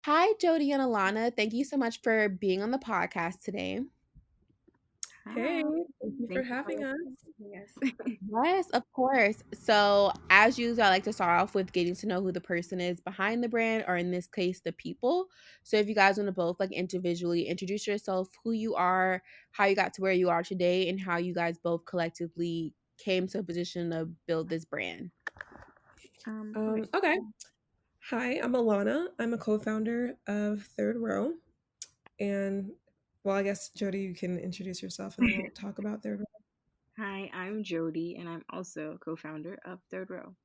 Hi, Jodi and Alana. Thank you so much for being on the podcast today. Hey, Hi, thank you for thank you for having us. having us. Yes, of course. So, as usual, I like to start off with getting to know who the person is behind the brand, or in this case, the people. So, if you guys want to both like individually introduce yourself, who you are, how you got to where you are today, and how you guys both collectively came to a position to build this brand. Okay. Okay. Hi, I'm Alana. I'm a co-founder of Third Row. And well, I guess Jody, you can introduce yourself and then we'll talk about Third Row. Hi, I'm Jodi, and I'm also co-founder of Third Row.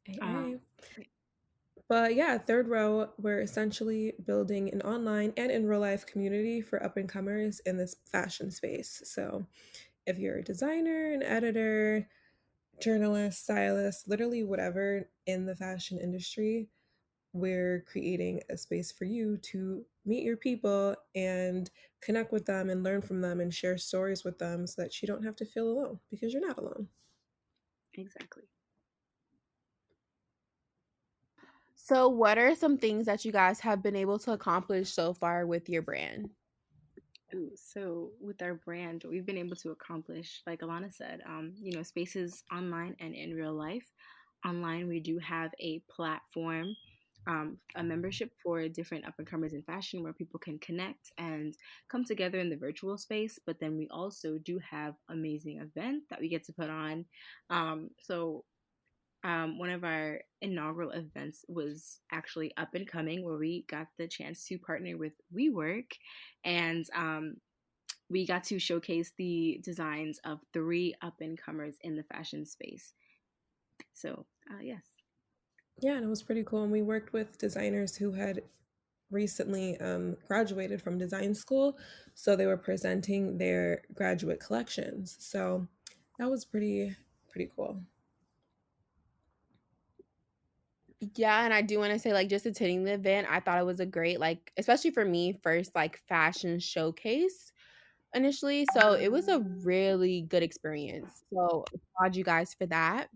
Hey, Um, hey. But yeah, Third Row, we're essentially building an online and in real life community for up and comers in this fashion space. So if you're a designer, an editor, journalist, stylist, literally whatever in the fashion industry, we're creating a space for you to meet your people and connect with them and learn from them and share stories with them so that you don't have to feel alone because you're not alone. exactly. So, what are some things that you guys have been able to accomplish so far with your brand? Ooh, so with our brand, what we've been able to accomplish, like Alana said, spaces online and in real life. Online, we do have a platform, a membership for different up and comers in fashion where people can connect and come together in the virtual space. But then we also do have amazing events that we get to put on. One of our inaugural events was actually Up and Coming, where we got the chance to partner with WeWork, and we got to showcase the designs of three up and comers in the fashion space. So, yes. Yeah, and it was pretty cool. And we worked with designers who had recently graduated from design school. So they were presenting their graduate collections. So that was pretty cool. Yeah, and I do want to say, like, just attending the event, I thought it was a great, like, especially for me, first like fashion showcase initially. So it was a really good experience. So applaud you guys for that.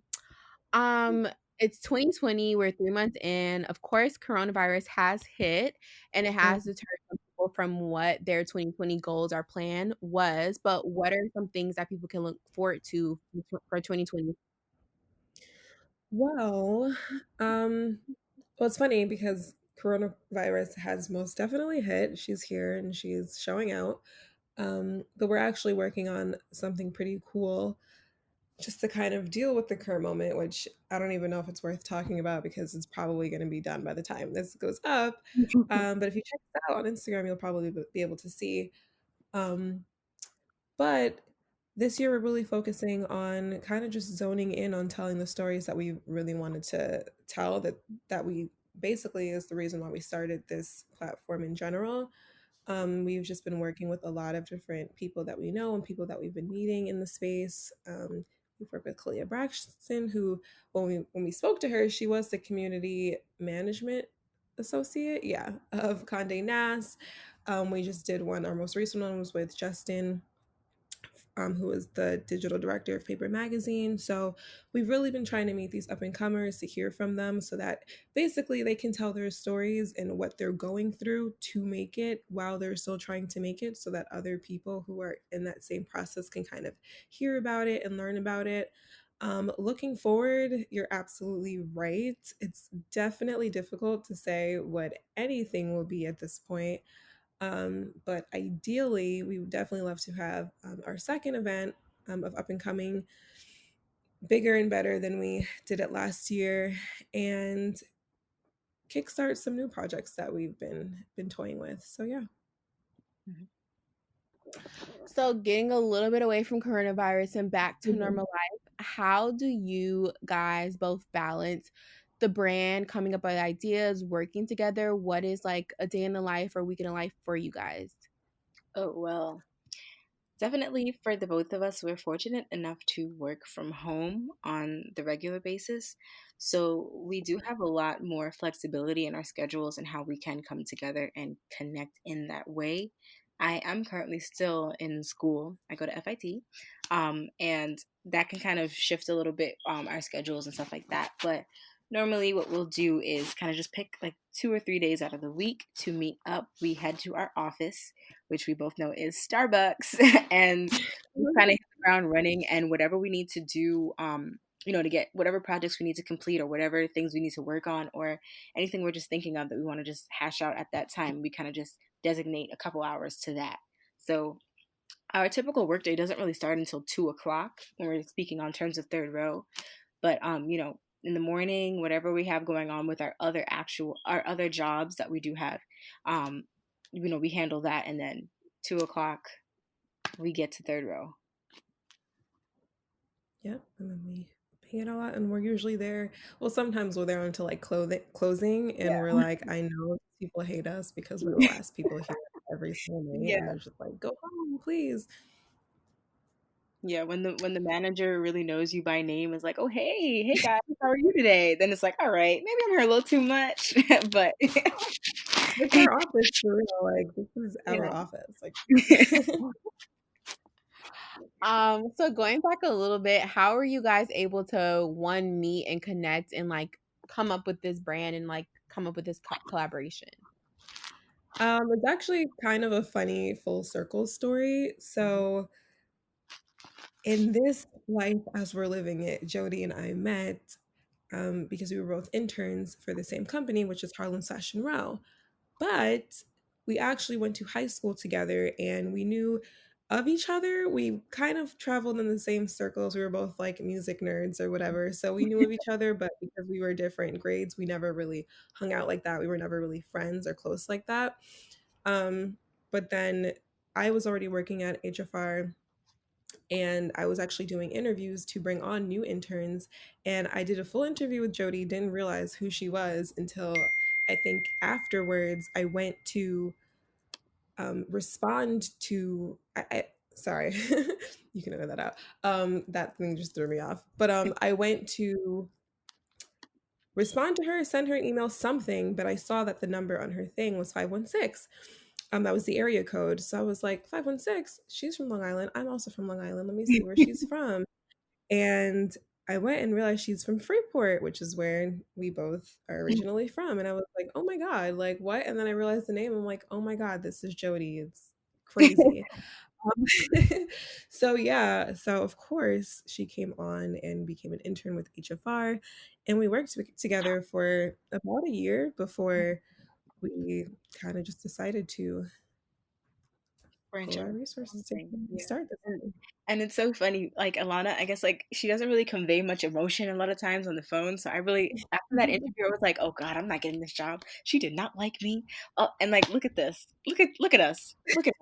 Um, it's 2020, we're 3 months in. Of course, coronavirus has hit and it has deterred some people from what their 2020 goals or plan was. But what are some things that people can look forward to for 2020? Well, um, well, it's funny because coronavirus has most definitely hit. She's here and she's showing out. But we're actually working on something pretty cool just to kind of deal with the current moment, which I don't even know if it's worth talking about because it's probably going to be done by the time this goes up. But if you check it out on Instagram, you'll probably be able to see. Um, but this year, we're really focusing on kind of just zoning in on telling the stories that we really wanted to tell. That we basically is the reason why we started this platform in general. We've just been working with a lot of different people that we know and people that we've been meeting in the space. We've worked with Kalia Braxton, who when we spoke to her, she was the community management associate, yeah, of Condé Nast. We just did one. Our most recent one was with Justin, who is the digital director of Paper Magazine. So we've really been trying to meet these up and comers to hear from them so that basically they can tell their stories and what they're going through to make it while they're still trying to make it so that other people who are in that same process can kind of hear about it and learn about it. Looking forward, you're absolutely right. It's definitely difficult to say what anything will be at this point. But ideally, we would definitely love to have our second event of up and coming bigger and better than we did it last year, and kickstart some new projects that we've been toying with. So yeah. Mhm. So, getting a little bit away from coronavirus and back to Mhm. normal life, how do you guys both balance the brand, coming up with ideas, working together? What is like a day in the life or week in the life for you guys? Oh, well, definitely for the both of us, we're fortunate enough to work from home on the regular basis. So we do have a lot more flexibility in our schedules and how we can come together and connect in that way. I am currently still in school. I go to FIT, and that can kind of shift a little bit our schedules and stuff like that. But Normally, what we'll do is kind of just pick like 2 or 3 days out of the week to meet up. We head to our office, which we both know is Starbucks, and we kind of hit the ground running. And whatever we need to do, to get whatever projects we need to complete or whatever things we need to work on or anything we're just thinking of that we want to just hash out at that time, we kind of just designate a couple hours to that. So our typical workday doesn't really start until 2 o'clock when we're speaking on terms of third row. But in the morning, whatever we have going on with our other jobs that we do have, we handle that, and then 2 o'clock we get to third row. Yep, and then we pay it all out, and we're usually there. Well, sometimes we're there until like closing, and we're Yeah. like, I know people hate us because we're the last people here every single night, Yeah. and they're just like, go home, please. Yeah, when the manager really knows you by name, is like, oh hey guys, how are you today? Then it's like, all right, maybe I'm here a little too much, but It's our office for real. Like this is our yeah. office. Like So going back a little bit, how are you guys able to one meet and connect and like come up with this brand and like come up with this collaboration? it's actually kind of a funny full circle story. So in this life as we're living it, Jody and I met because we were both interns for the same company, which is Harlem Fashion Row. But we actually went to high school together and we knew of each other. We kind of traveled in the same circles. We were both like music nerds or whatever. So we knew of each other, but because we were different grades, we never really hung out like that. We were never really friends or close like that. Um, but then I was already working at HFR and I was actually doing interviews to bring on new interns. And I did a full interview with Jody, didn't realize who she was until I think afterwards I went to respond to. Sorry, you can edit that out. That thing just threw me off. But I went to respond to her, send her an email, something, but I saw that the number on her thing was 516. That was the area code. So I was like, 516, she's from Long Island. I'm also from Long Island. Let me see where she's from. And I went and realized she's from Freeport, which is where we both are originally from. And I was like, oh my God, like what? And then I realized the name. I'm like, oh my God, this is Jody. It's crazy. Um, so yeah, so of course she came on and became an intern with HFR, and we worked together for about a year before we kind of just decided to Branch pull out our into resources something. together and Yeah. start this And, thing. and it's so funny. Like Alana, I guess like she doesn't really convey much emotion a lot of times on the phone. So I really after that interview, I was like, oh God, I'm not getting this job. She did not like me. Oh, and like look at this. Look at us. Look at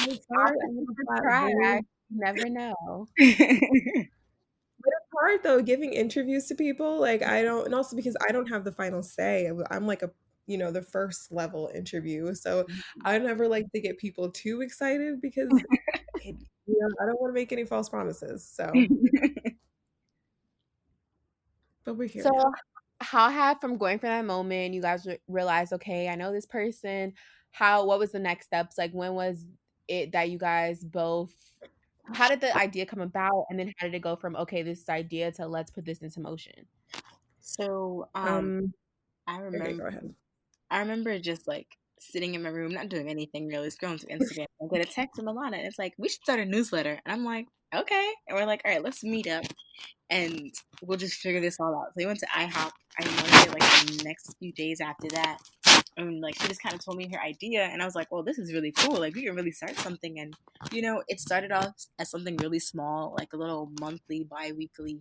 It's hard. I have a Opposites flat attract. voice. You never know. us. But it's hard though giving interviews to people. Like I don't, and also because I don't have the final say. I'm like a, the first level interview, so I never like to get people too excited because I don't want to make any false promises. So, but we're here So now. how have from going from that moment you guys realized, okay, I know this person. What was the next steps? Like when was it that you guys both how did the idea come about and then how did it go from okay, this idea to let's put this into motion? So Um, I okay, remember go ahead. I remember just like sitting in my room, not doing anything really, scrolling through Instagram. I get a text from Alana, and it's like, we should start a newsletter. And I'm like, okay. And we're like, all right, let's meet up and we'll just figure this all out. So we went to IHOP. I want to say like the next few days after that. And like she just kind of told me her idea, and I was like, well, this is really cool. Like we can really start something. And it started off as something really small, like a little monthly, bi-weekly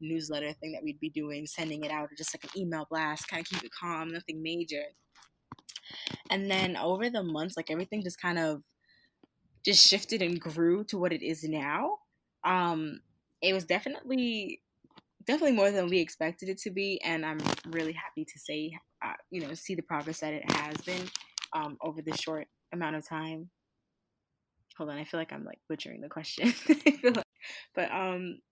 newsletter thing that we'd be doing, sending it out, or just like an email blast, kind of keep it calm, nothing major. And then over the months, like everything just kind of just shifted and grew to what it is now. Um, it was definitely more than we expected it to be, and I'm really happy to say, see the progress that it has been over this short amount of time. Hold on, I feel like I'm like butchering the question. But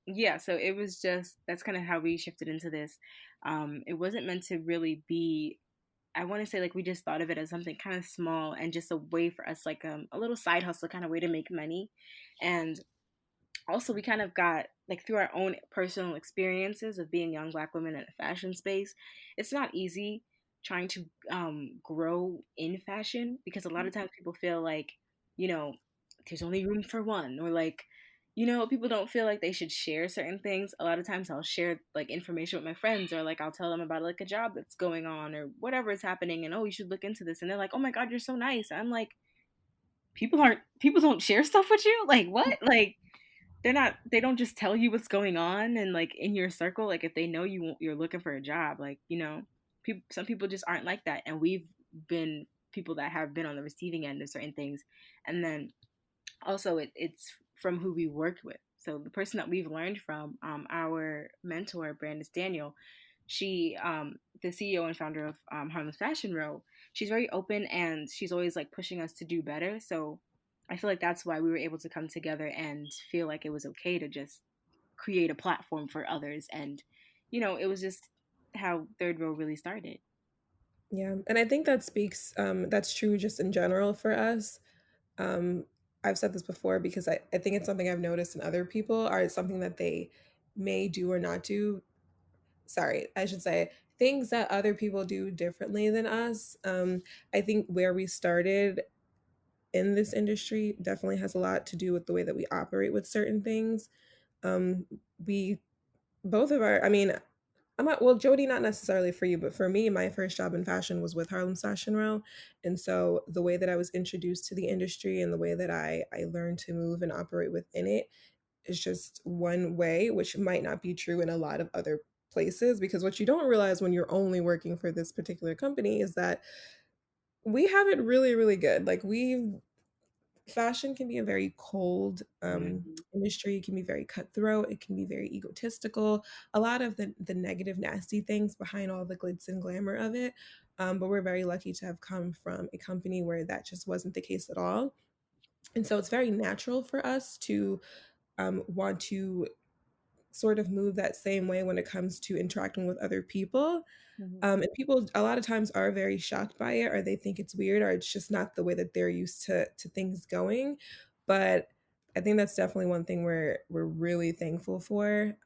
yeah, so it was just that's kind of how we shifted into this. It wasn't meant to really be. I want to say like we just thought of it as something kind of small and just a way for us, like a little side hustle kind of way to make money. And also we kind of got like through our own personal experiences of being young black women in a fashion space, it's not easy trying to grow in fashion because a lot of times people feel like, you know, there's only room for one, or like, you know, people don't feel like they should share certain things. A lot of times I'll share like information with my friends, or like I'll tell them about like a job that's going on or whatever is happening, and oh, you should look into this, and they're like, oh my god, you're so nice. I'm like, people don't share stuff with you, like what, like they don't just tell you what's going on and like in your circle, like if they know you're looking for a job, like, you know, some people just aren't like that, and we've been people that have been on the receiving end of certain things. And then also it's from who we worked with. So the person that we've learned from, our mentor Brandis Daniel, she the CEO and founder of Harlem's Fashion Row, she's very open and she's always like pushing us to do better. So I feel like that's why we were able to come together and feel like it was okay to just create a platform for others. And you know, it was just how Third Row really started. Yeah, and I think that speaks, that's true just in general for us. Um, I've said this before because I think it's something I've noticed in other people, or it's something that they may do or not do. Sorry, I should say things that other people do differently than us. I think where we started in this industry definitely has a lot to do with the way that we operate with certain things. Um, we both of our, I mean, I'm not, well, Jody, not necessarily for you, but for me, my first job in fashion was with Harlem's Fashion Row. And so the way that I was introduced to the industry and the way that I learned to move and operate within it is just one way, which might not be true in a lot of other places. Because what you don't realize when you're only working for this particular company is that we have it really, really good. Like we fashion can be a very cold Mhm. industry. It can be very cutthroat. It can be very egotistical. A lot of the negative, nasty things behind all the glitz and glamour of it. But we're very lucky to have come from a company where that just wasn't the case at all. And so it's very natural for us to want to sort of move that same way when it comes to interacting with other people. Mhm. And people a lot of times are very shocked by it, or they think it's weird, or it's just not the way that they're used to things going. But I think that's definitely one thing we're really thankful for.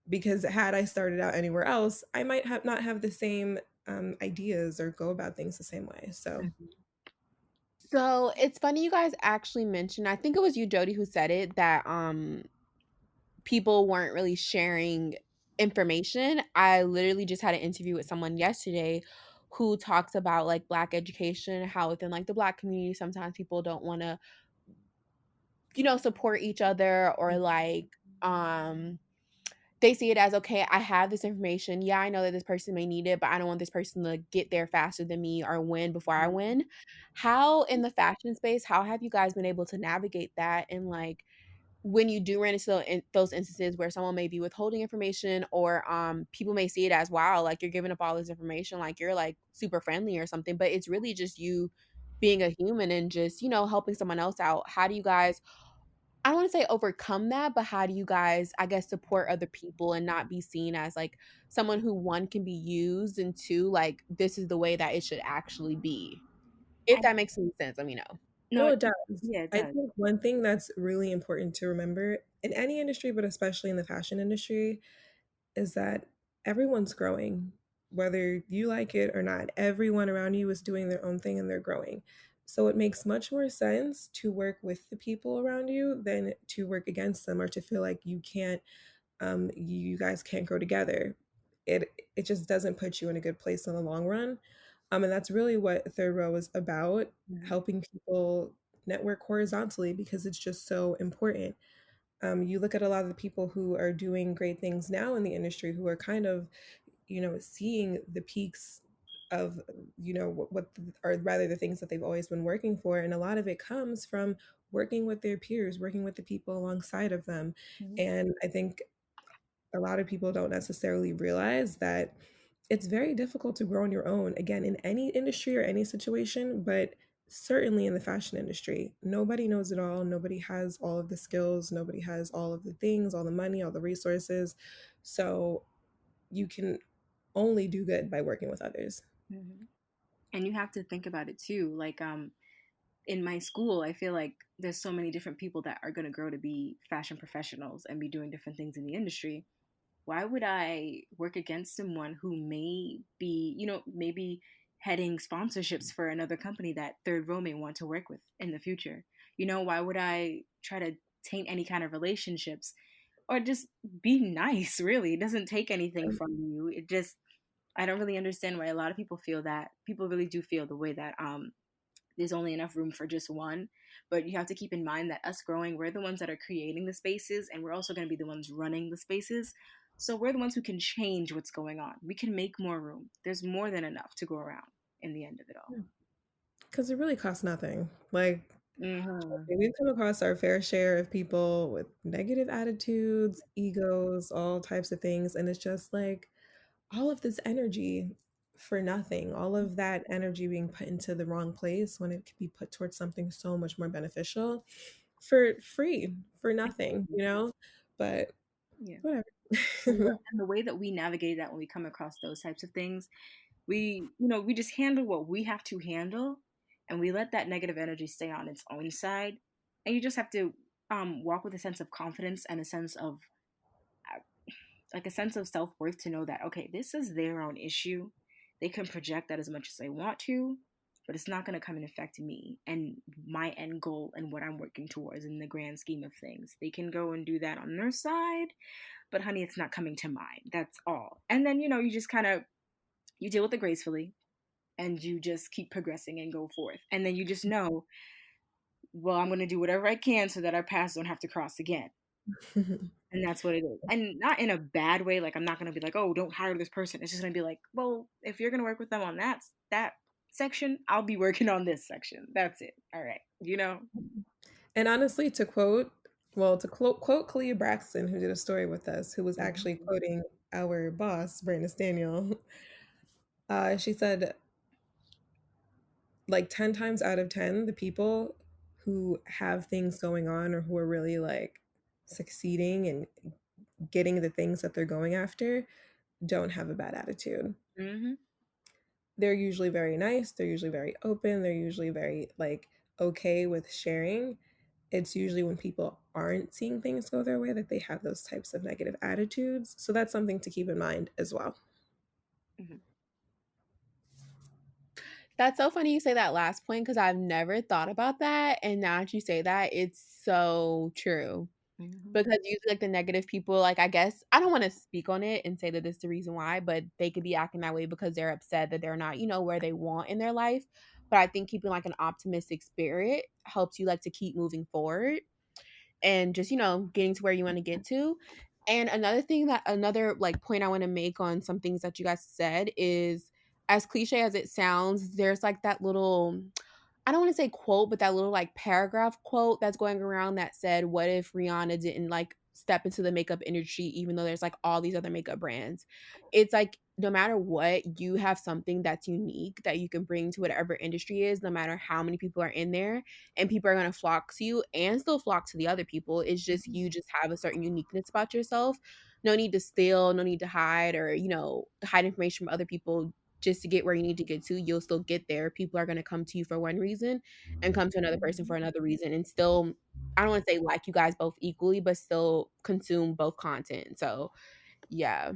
Because had I started out anywhere else, I might have not have the same ideas or go about things the same way. So Mhm. So it's funny you guys actually mentioned, I think it was you, Jody, who said it, that people weren't really sharing information. I literally just had an interview with someone yesterday who talks about like black education, how within like the black community sometimes people don't want to, support each other, or like they see it as, okay, I have this information. Yeah, I know that this person may need it, but I don't want this person to get there faster than me or win before I win. How in the fashion space, how have you guys been able to navigate that? And like when you do run into those instances where someone may be withholding information, or people may see it as, wow, like you're giving up all this information, like you're like super friendly or something, but it's really just you being a human and just, helping someone else out. How do you guys, I don't want to say overcome that, but how do you guys, I guess, support other people and not be seen as like someone who, one, can be used, and two, like this is the way that it should actually be? If I, that makes any sense, let me know. no, no, it does. yeah, it I does. think one thing that's really important to remember in any industry, but especially in the fashion industry, is that everyone's growing, whether you like it or not. Everyone around you is doing their own thing and they're growing. So it makes much more sense to work with the people around you than to work against them or to feel like you can't, you guys can't grow together. It just doesn't put you in a good place in the long run. And that's really what Third Row is about, Mhm. helping people network horizontally because it's just so important. You look at a lot of the people who are doing great things now in the industry who are kind of, seeing the peaks of, or rather the things that they've always been working for. And a lot of it comes from working with their peers, working with the people alongside of them. Mhm. And I think a lot of people don't necessarily realize that it's very difficult to grow on your own, again, in any industry or any situation, but certainly in the fashion industry. Nobody knows it all. Nobody has all of the skills. Nobody has all of the things, all the money, all the resources. So you can only do good by working with others. Mhm. And you have to think about it too, like in my school, I feel like there's so many different people that are going to grow to be fashion professionals and be doing different things in the industry. Why would I work against someone who may be, maybe heading sponsorships for another company that third row may want to work with in the future? Why would I try to taint any kind of relationships, or just be nice? Really, it doesn't take anything from you. It just, I don't really understand why a lot of people feel that. People really do feel the way that there's only enough room for just one. But you have to keep in mind that us growing, we're the ones that are creating the spaces, and we're also going to be the ones running the spaces. So we're the ones who can change what's going on. We can make more room. There's more than enough to go around in the end of it all. Because it really costs nothing. Like, trust Mm-hmm. me, we've come across our fair share of people with negative attitudes, egos, all types of things. And it's just like all of this energy for nothing, all of that energy being put into the wrong place when it could be put towards something so much more beneficial for free, for nothing, you know? But Yeah. whatever. And the way that we navigate that when we come across those types of things, we just handle what we have to handle, and we let that negative energy stay on its own side. And you just have to walk with a sense of confidence and a sense of uh, like a sense of self-worth, to know that, okay, this is their own issue. They can project that as much as they want to, but it's not going to come and affect me and my end goal and what I'm working towards in the grand scheme of things. They can go and do that on their side, but honey, it's not coming to mine. That's all. And then, you just kind of, you deal with it gracefully, and you just keep progressing and go forth. And then you just know, well, I'm going to do whatever I can so that our paths don't have to cross again. And that's what it is. And not in a bad way. Like, I'm not going to be like, oh, don't hire this person. It's just going to be like, well, if you're going to work with them on that section, I'll be working on this section. That's it. All right. And honestly, to quote Kalia Braxton, who did a story with us, who was actually Mhm. quoting our boss, Brandon Daniel, she said, like 10 times out of 10, the people who have things going on or who are really like succeeding and getting the things that they're going after don't have a bad attitude. Mhm. They're usually very nice, they're usually very open, they're usually very like okay with sharing. It's usually when people aren't seeing things go their way that they have those types of negative attitudes. So that's something to keep in mind as well. Mhm. That's so funny you say that last point because I've never thought about that. And now that you say that, it's so true. Mhm. Because usually, like the negative people, like I guess I don't want to speak on it and say that it's the reason why, but they could be acting that way because they're upset that they're not, where they want in their life. But I think keeping like an optimistic spirit helps you like to keep moving forward and just, getting to where you want to get to. And another like point I want to make on some things that you guys said is, as cliche as it sounds, there's like that little, I don't want to say quote, but that little like paragraph quote that's going around that said, what if Rihanna didn't like step into the makeup industry, even though there's like all these other makeup brands? It's like, no matter what, you have something that's unique that you can bring to whatever industry is, no matter how many people are in there, and people are going to flock to you and still flock to the other people. It's just, you just have a certain uniqueness about yourself. No need to steal, no need to hide, or, hide information from other people just to get where you need to get to. You'll still get there. People are going to come to you for one reason and come to another person for another reason, and still, I don't want to say like you guys both equally, but still consume both content. So yeah.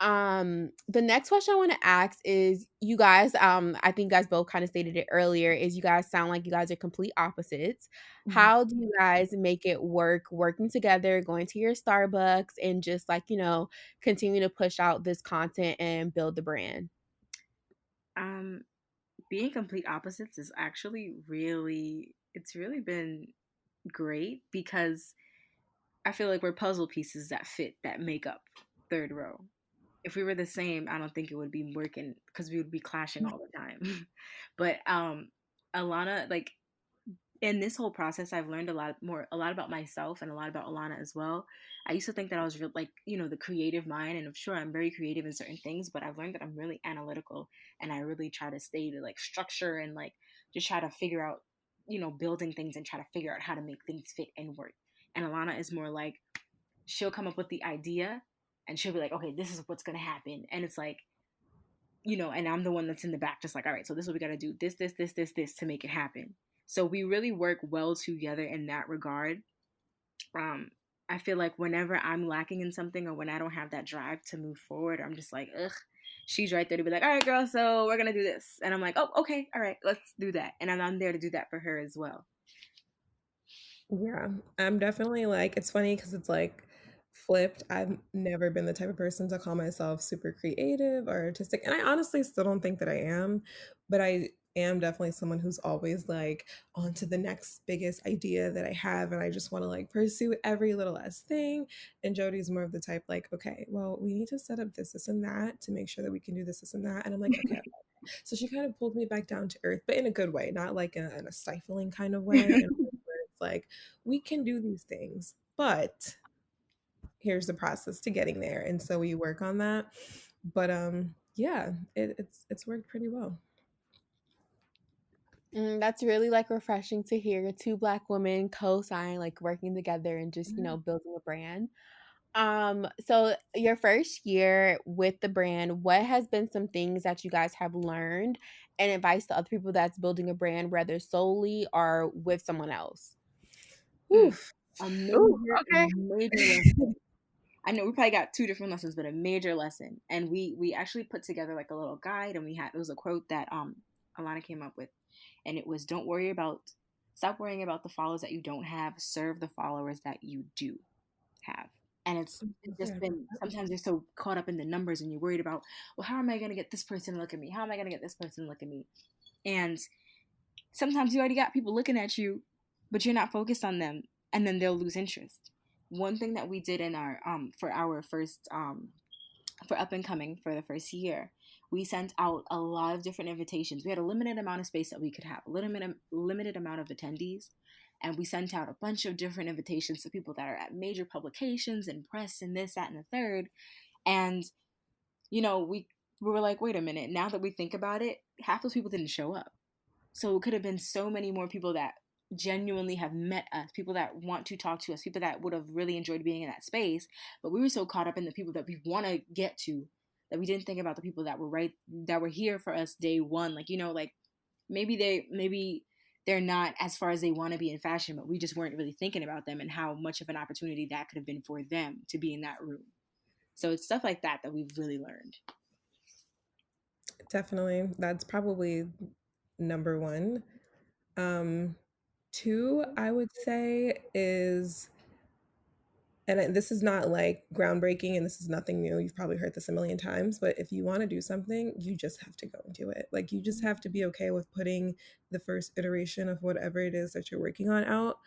The next question I want to ask is, you guys, I think you guys both kind of stated it earlier, is you guys sound like you guys are complete opposites. Mhm. How do you guys make it work, working together, going to your Starbucks, and just like, continue to push out this content and build the brand? Um, Being complete opposites is actually it's really been great, because I feel like we're puzzle pieces that fit, that make up third row. If we were the same, I don't think it would be working, because we would be clashing all the time. But Alana, like, in this whole process, I've learned a lot about myself and a lot about Alana as well. I used to think that I was like, the creative mind, and I'm sure I'm very creative in certain things, but I've learned that I'm really analytical, and I really try to stay to like structure and like just try to figure out, building things and try to figure out how to make things fit and work. And Alana is more like, she'll come up with the idea and she'll be like, okay, this is what's going to happen. And it's like, and I'm the one that's in the back, just like, all right, so this is what we got to do, this to make it happen. So we really work well together in that regard. um I feel like whenever I'm lacking in something, or when I don't have that drive to move forward, I'm just like, ugh, she's right there to be like, all right, girl, so we're gonna do this, and I'm like, oh, okay, all right, let's do that, and I'm there to do that for her as well. Yeah, I'm definitely like, it's funny because it's like flipped. I've never been the type of person to call myself super creative or artistic. And I honestly still don't think that I am, but I am definitely someone who's always like on to the next biggest idea that I have. And I just want to like pursue every little last thing. And Jody's more of the type like, okay, well, we need to set up this, and that to make sure that we can do this, and that. And I'm like, okay. So she kind of pulled me back down to earth, but in a good way, not like in a stifling kind of way. And where it's like, we can do these things, but here's the process to getting there. And so we work on that. But yeah, it's worked pretty well. That's really like refreshing to hear two black women co-sign, like working together and just, building a brand. So your first year with the brand, what has been some things that you guys have learned and advice to other people that's building a brand, whether solely or with someone else? Mm. Oof. A Ooh, okay. major lesson. I know we probably got two different lessons, but a major lesson. And we actually put together like a little guide, and it was a quote that Alana came up with, and it was, don't worry about stop worrying about the followers that you don't have, serve the followers that you do have. And it's just Yeah. been, sometimes you're so caught up in the numbers and you're worried about, well, how am I going to get this person to look at me? How am I going to get this person to look at me? And sometimes you already got people looking at you, but you're not focused on them, and then they'll lose interest. One thing that we did in our first for up and coming for the first year, we sent out a lot of different invitations. We had a limited amount of space that we could have, a limited amount of attendees, and we sent out a bunch of different invitations to people that are at major publications and press and this, that, and the third. And we were like, wait a minute. Now that we think about it, half those people didn't show up. So it could have been so many more people that genuinely have met us, people that want to talk to us, people that would have really enjoyed being in that space. But we were so caught up in the people that we want to get to that we didn't think about the people that were here for us day one. Like, like maybe they're not as far as they want to be in fashion, but we just weren't really thinking about them and how much of an opportunity that could have been for them to be in that room. So it's stuff like that that we've really learned. Definitely. That's probably number one. Um, two, I would say, is, and this is not like groundbreaking and this is nothing new. You've probably heard this a million times, but if you want to do something, you just have to go and do it. Like, you just have to be okay with putting the first iteration of whatever it is that you're working on out.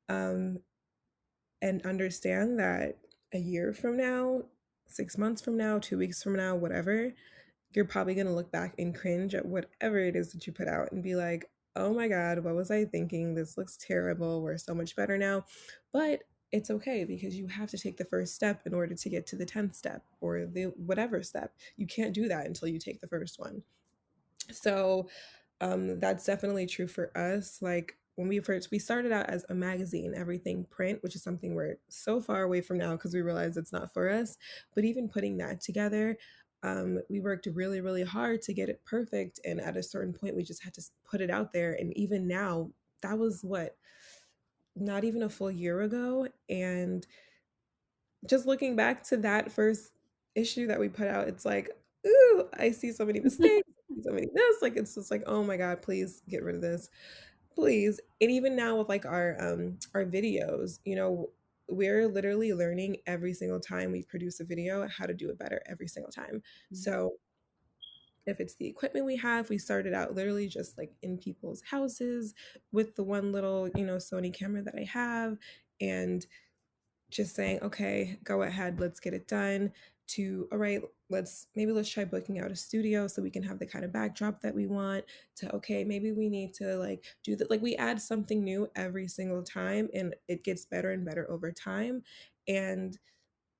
Um, and understand that a year from now, 6 months from now, 2 weeks from now, whatever, you're probably going to look back and cringe at whatever it is that you put out and be like, oh my God, what was I thinking? This looks terrible. We're so much better now. But it's okay because you have to take the first step in order to get to the 10th step or the whatever step. You can't do that until you take the first one. So that's definitely true for us. Like, when we started out as a magazine, everything print, which is something we're so far away from now because we realized it's not for us. But even putting that together, we worked really, really hard to get it perfect. And at a certain point, we just had to put it out there. And even now, that was what, not even a full year ago. And just looking back to that first issue that we put out, it's like, ooh, I see so many mistakes, I see so many this. Like, it's just like, oh my God, please get rid of this, please. And even now with like our videos, we're literally learning every single time we produce a video how to do it better every single time. So if it's the equipment we have, we started out literally just like in people's houses with the one little, Sony camera that I have, and just saying, okay, go ahead, let's get it done, to, all right, let's try booking out a studio so we can have the kind of backdrop that we want, to, okay, maybe we need to like do that. Like, we add something new every single time and it gets better and better over time. And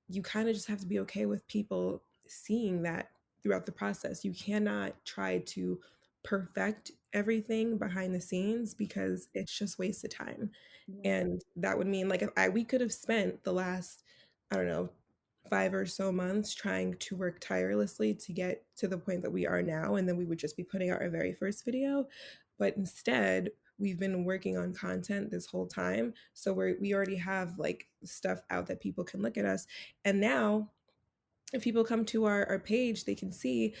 you kind of just have to be okay with people seeing that throughout the process. You cannot try to perfect everything behind the scenes because it's just wasted time. Yeah. And that would mean like if we could have spent the last, I don't know, 5 or so months trying to work tirelessly to get to the point that we are now, and then we would just be putting out our very first video. But instead, we've been working on content this whole time. So we already have like stuff out that people can look at us. And now if people come to our page, they can see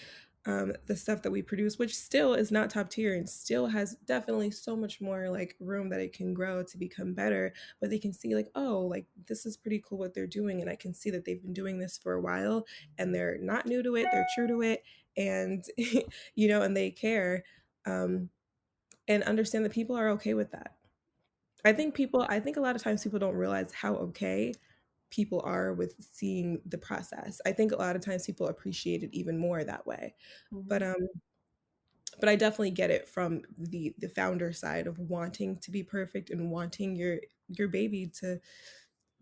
the stuff that we produce, which still is not top tier and still has definitely so much more like room that it can grow to become better. But they can see like, oh, like this is pretty cool what they're doing, and I can see that they've been doing this for a while, and they're not new to it, they're true to it, and and they care, um, and understand that people are okay with that. I think a lot of times people don't realize how okay people are with seeing the process. I think a lot of times people appreciate it even more that way. But Mhm. um but I definitely get it from the founder side of wanting to be perfect and wanting your baby to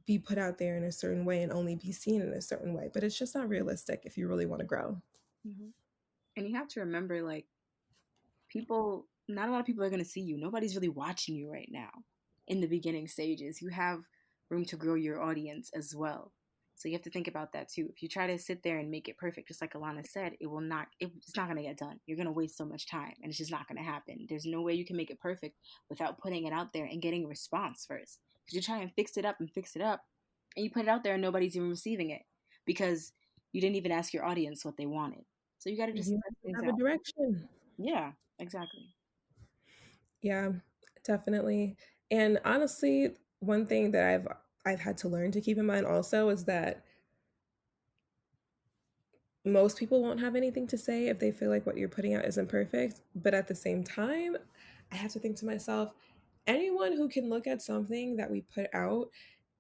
be put out there in a certain way and only be seen in a certain way. But it's just not realistic if you really want to grow. Mhm. And you have to remember, like, people, not a lot of people are going to see you. Nobody's really watching you right now in the beginning stages. You have room to grow your audience as well. So you have to think about that too. If you try to sit there and make it perfect, just like Alana said, it's not going to get done. You're going to waste so much time and it's just not going to happen. There's no way you can make it perfect without putting it out there and getting a response first. Because you try and fix it up and you put it out there and nobody's even receiving it because you didn't even ask your audience what they wanted. So you got to just You test things have a out. direction. Yeah, exactly. Yeah, definitely. And honestly, one thing that I've had to learn to keep in mind also is that most people won't have anything to say if they feel like what you're putting out isn't perfect. But at the same time, I have to think to myself, anyone who can look at something that we put out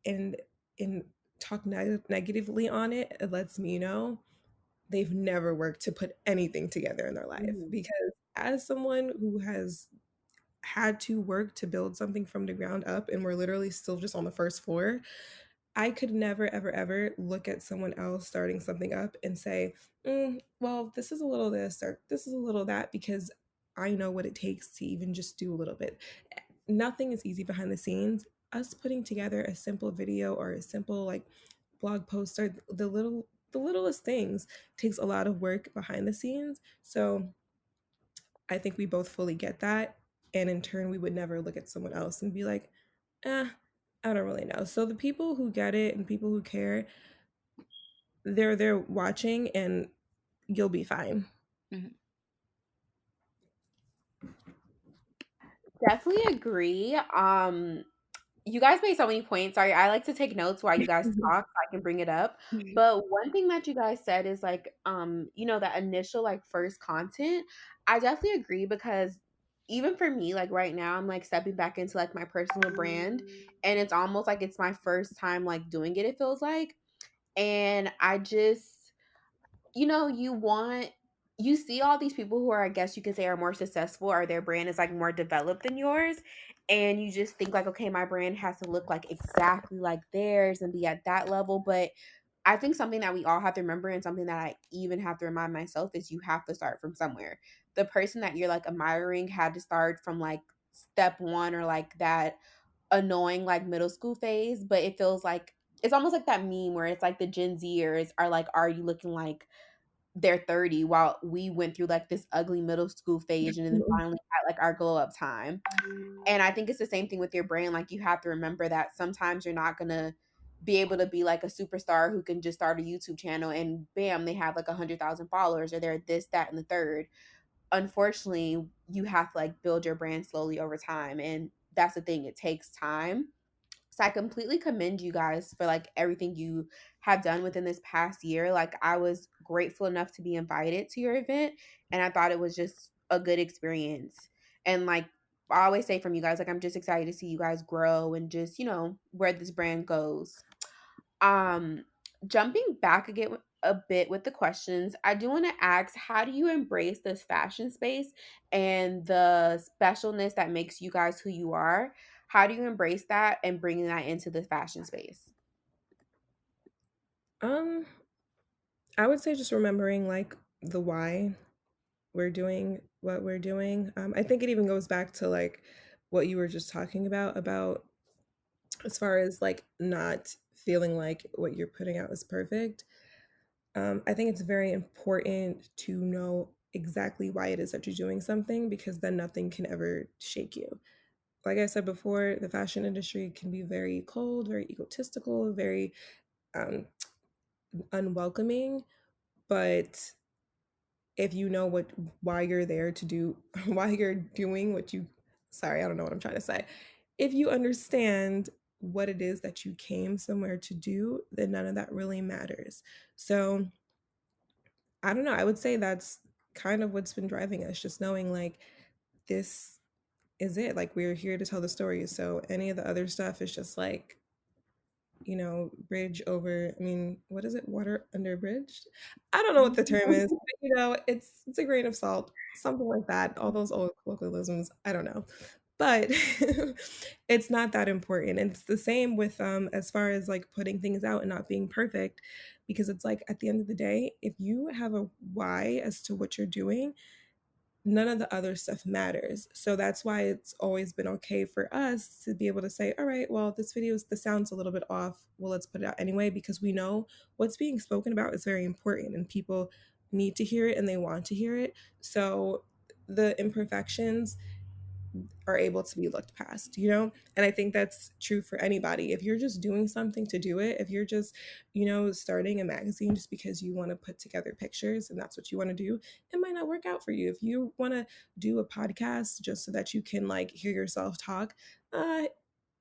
and and talk negatively on it, it lets me know they've never worked to put anything together in their life. Mhm, Because as someone who has had to work to build something from the ground up and we're literally still just on the first floor, I could never, ever, ever look at someone else starting something up and say, well, this is a little this or this is a little that, because I know what it takes to even just do a little bit. Nothing is easy behind the scenes. Us putting together a simple video or a simple like blog post or the littlest things takes a lot of work behind the scenes. So I think we both fully get that. And in turn, we would never look at someone else and be like, I don't really know. So the people who get it and people who care, they're watching and you'll be fine. mhm, Definitely agree. You guys made so many points. Sorry, I like to take notes while you guys Mhm. talk so I can bring it up. mhm, But one thing that you guys said is like, that initial like first content. I definitely agree because even for me, like right now, I'm like stepping back into like my personal brand, and it's almost like it's my first time like doing it. It feels like, and I just you see all these people who are, I guess you could say, are more successful or their brand is like more developed than yours. And you just think like, okay, my brand has to look like exactly like theirs and be at that level. But I think something that we all have to remember and something that I even have to remind myself is you have to start from somewhere. The person that you're like admiring had to start from like step one or like that annoying like middle school phase. But it feels like it's almost like that meme where it's like the Gen Zers are like, are you looking like they're 30 while we went through like this ugly middle school phase and then finally had like our glow up time. And I think it's the same thing with your brain. Like you have to remember that sometimes you're not gonna be able to be like a superstar who can just start a YouTube channel and bam, they have like 100,000 followers or they're this, that, and the third. Unfortunately, you have to like build your brand slowly over time. And that's the thing, it takes time. So I completely commend you guys for like everything you have done within this past year. Like I was grateful enough to be invited to your event and I thought it was just a good experience. And like I always say from you guys, like I'm just excited to see you guys grow and just, where this brand goes. Um Jumping back again a bit with the questions, I do want to ask, how do you embrace this fashion space and the specialness that makes you guys who you are? How do you embrace that and bringing that into the fashion space? Um, I would say just remembering like the why we're doing what we're doing. I think it even goes back to like what you were just talking about as far as like not feeling like what you're putting out is perfect. I think it's very important to know exactly why it is that you're doing something, because then nothing can ever shake you. Like I said before, the fashion industry can be very cold, very egotistical, very um, unwelcoming. But if you know what why you're there to do, why you're doing what you, sorry, I don't know what I'm trying to say. If you understand what it is that you came somewhere to do, then none of that really matters. So I don't know. I would say that's kind of what's been driving us, just knowing like this is it. Like we're here to tell the story. So any of the other stuff is just like, bridge over, I mean, what is it? Water under a bridge? I don't know what the term is, but it's a grain of salt, something like that. All those old colloquialisms, I don't know. But it's not that important. And it's the same with as far as like putting things out and not being perfect, because it's like at the end of the day, if you have a why as to what you're doing, none of the other stuff matters. So that's why it's always been okay for us to be able to say, all right, well, the sound's a little bit off. Well, let's put it out anyway, because we know what's being spoken about is very important and people need to hear it and they want to hear it. So the imperfections are able to be looked past. And I think that's true for anybody. If you're just doing something to do it, if you're just, starting a magazine just because you want to put together pictures and that's what you want to do, it might not work out for you. If you want to do a podcast just so that you can like hear yourself talk, uh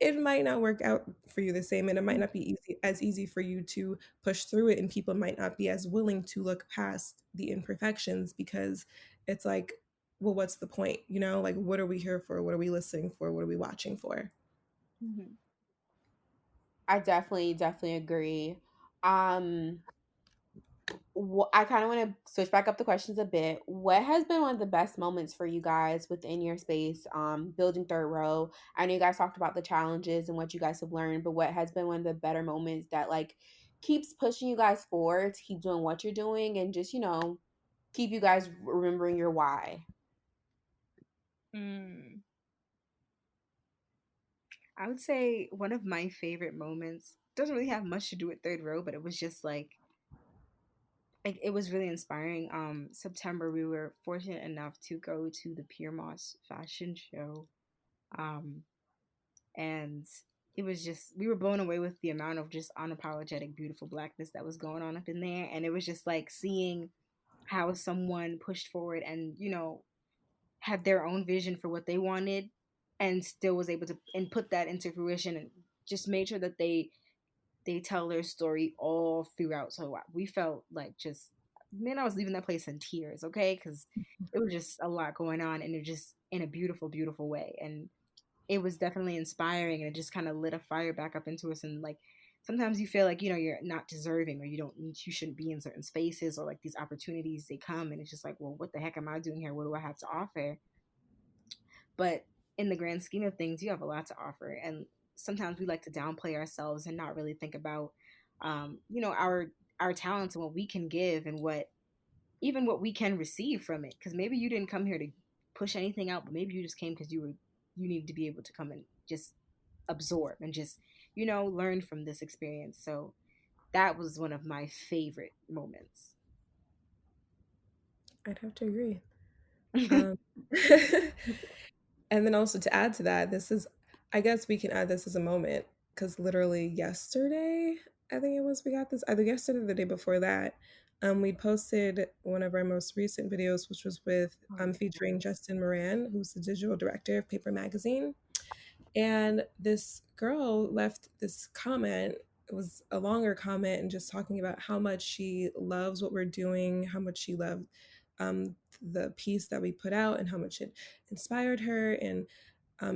it might not work out for you the same, and it might not be easy for you to push through it, and people might not be as willing to look past the imperfections, because it's like, well, what's the point? Like, what are we here for? What are we listening for? What are we watching for? Mhm. I definitely agree. Um, I kind of want to switch back up the questions a bit. What has been one of the best moments for you guys within your space, building third row? I know you guys talked about the challenges and what you guys have learned, but what has been one of the better moments that like keeps pushing you guys forward to keep doing what you're doing and just, keep you guys remembering your why? Mm. I would say one of my favorite moments doesn't really have much to do with third row, but it was just like it was really inspiring. September we were fortunate enough to go to the Pier Moss fashion show. Um, and it was just we were blown away with the amount of just unapologetic beautiful blackness that was going on up in there, and it was just like seeing how someone pushed forward and had their own vision for what they wanted and still was able to and put that into fruition and just made sure that they tell their story all throughout. So we felt like just, man, I was leaving that place in tears, okay? Because it was just a lot going on, and it just in a beautiful, beautiful way. And it was definitely inspiring, and it just kind of lit a fire back up into us. And like sometimes you feel like you're not deserving, or you shouldn't be in certain spaces, or like these opportunities they come, and it's just like, well, what the heck am I doing here? What do I have to offer? But in the grand scheme of things, you have a lot to offer. And sometimes we like to downplay ourselves and not really think about, our talents and what we can give and what we can receive from it. Because maybe you didn't come here to push anything out, but maybe you just came because you needed to be able to come and just absorb and just learn from this experience. So that was one of my favorite moments. I'd have to agree. Um, and then also to add to that, I guess we can add this as a moment, because literally yesterday, I think it was, we got this either yesterday or the day before that. We posted one of our most recent videos, which was with Oh, featuring Justin Moran, who's the digital director of Paper Magazine. And this girl left this comment. It was a longer comment and just talking about how much she loves what we're doing, how much she loved the piece that we put out, and how much it inspired her, and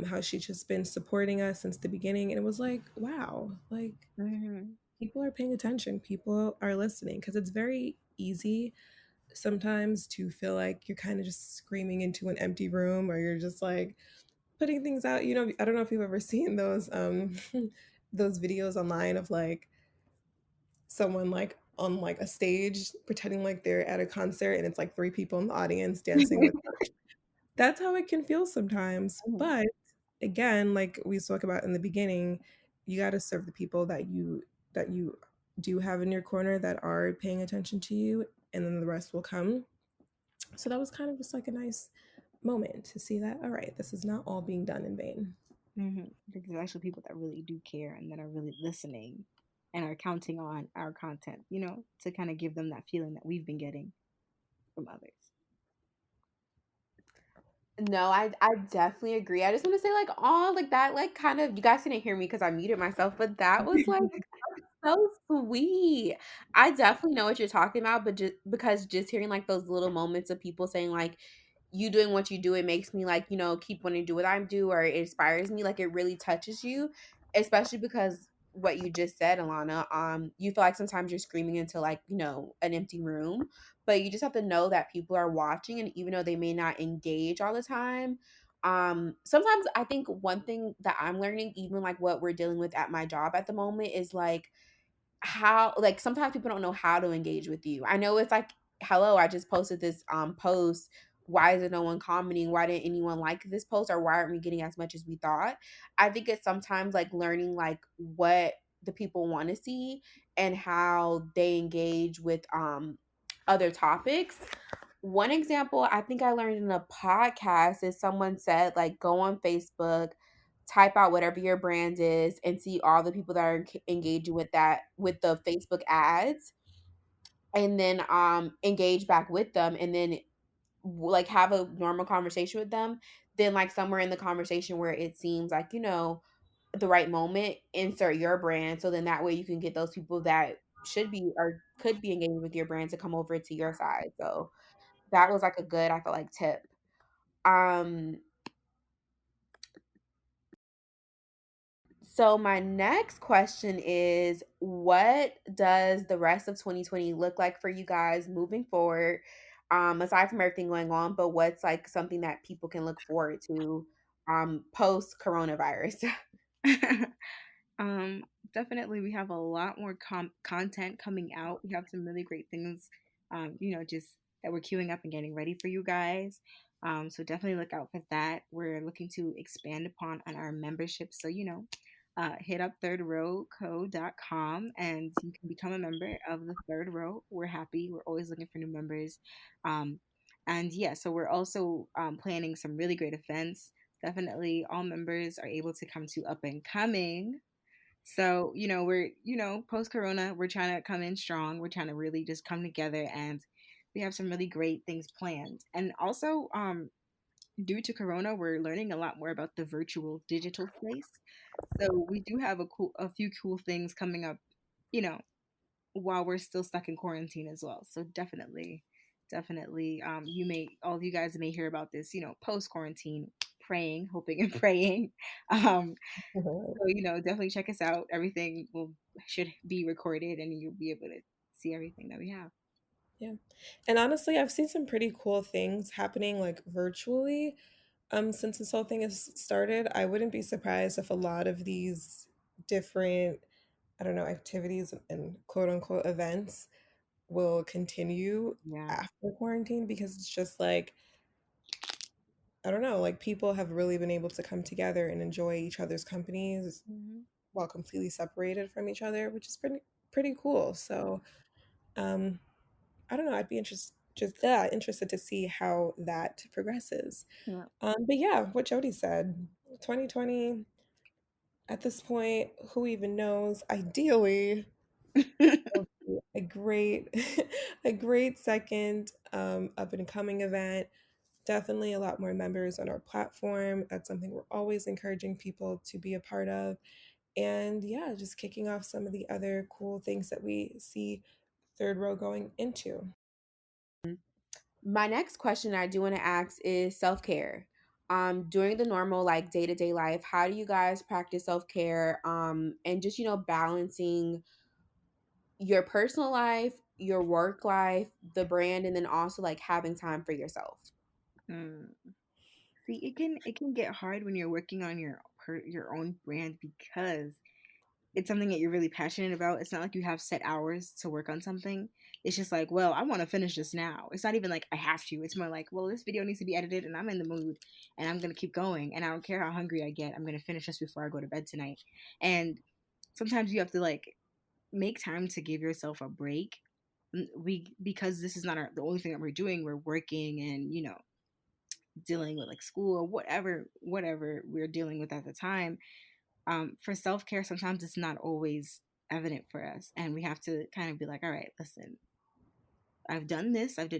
how she's just been supporting us since the beginning. And it was like, wow, like mhm. people are paying attention, people are listening, because it's very easy sometimes to feel like you're kind of just screaming into an empty room, or you're just like putting things out. I don't know if you've ever seen those those videos online of like someone like on like a stage pretending like they're at a concert, and it's like three people in the audience dancing with them. That's how it can feel sometimes. Mhm. But again, like we spoke about in the beginning, you got to serve the people that you that you do have in your corner that are paying attention to you, and then the rest will come. So that was kind of just like a nice moment to see that, all right, this is not all being done in vain. Because there's actually people that really do care and that are really listening and are counting on our content, to kind of give them that feeling that we've been getting from others. No, I definitely agree. I just want to say like all like that like kind of you guys didn't hear me because I muted myself, but that was like so sweet. I definitely know what you're talking about, but just because just hearing like those little moments of people saying like you doing what you do, it makes me like, keep wanting to do what I do or it inspires me. Like it really touches you, especially because what you just said, Alana, you feel like sometimes you're screaming into like, an empty room, but you just have to know that people are watching and even though they may not engage all the time, sometimes I think one thing that I'm learning, even like what we're dealing with at my job at the moment, is like how like sometimes people don't know how to engage with you. I know it's like, hello, I just posted this post. Why is it no one commenting? Why didn't anyone like this post? Or why aren't we getting as much as we thought? I think it's sometimes like learning like what the people want to see and how they engage with other topics. One example I think I learned in a podcast is someone said like go on Facebook, type out whatever your brand is and see all the people that are engaging with that with the Facebook ads and then engage back with them and then like have a normal conversation with them. Then like somewhere in the conversation where it seems like, the right moment, insert your brand so then that way you can get those people that should be or could be engaging with your brand to come over to your side. So that was like a good, I feel like, tip. Um So my next question is what does the rest of 2020 look like for you guys moving forward? Aside from everything going on, but what's like something that people can look forward to post coronavirus? Um, Definitely, we have a lot more content coming out. We have some really great things, just that we're queuing up and getting ready for you guys. So definitely look out for that. We're looking to expand upon on our membership. So, hit up thirdrowco.com and you can become a member of the Third Row. We're happy. We're always looking for new members. Um, and yeah, so we're also planning some really great events. Definitely all members are able to come to Up and Coming. So, we're, post corona, we're trying to come in strong. We're trying to really just come together and we have some really great things planned. And also, due to corona, we're learning a lot more about the virtual digital space. So we do have a few cool things coming up, you know, while we're still stuck in quarantine as well. So definitely, all of you guys may hear about this, post quarantine, praying, hoping and praying. Um, so definitely check us out. Everything will should be recorded, and you'll be able to see everything that we have. Yeah. And honestly, I've seen some pretty cool things happening like virtually. Since this whole thing has started, I wouldn't be surprised if a lot of these different, I don't know, activities and quote unquote events will continue Yeah. after quarantine because it's just like, I don't know, like people have really been able to come together and enjoy each other's companies Hmm. while completely separated from each other, which is pretty cool. So, um, I don't know. I'd be interested to see how that progresses. Yeah. But yeah, what Jody said, 2020. At this point, who even knows? Ideally, it'll be a great, a great second up and coming event. Definitely a lot more members on our platform. That's something we're always encouraging people to be a part of. And yeah, just kicking off some of the other cool things that we see Third Row going into. My next question I do want to ask is self-care. During the normal like day-to-day life, how do you guys practice self-care and just, balancing your personal life, your work life, the brand and then also like having time for yourself? Mm. See, it can get hard when you're working on your own brand because it's something that you're really passionate about. It's not like you have set hours to work on something. It's just like, well, I want to finish this now. It's not even like I have to. It's more like, well, this video needs to be edited and I'm in the mood and I'm going to keep going. And I don't care how hungry I get. I'm going to finish this before I go to bed tonight. And sometimes you have to like make time to give yourself a break. We because this is not the only thing that we're doing. We're working and dealing with like school or whatever we're dealing with at the time. For self-care, sometimes it's not always evident for us, and we have to kind of be like, all right, listen, I've done this. I've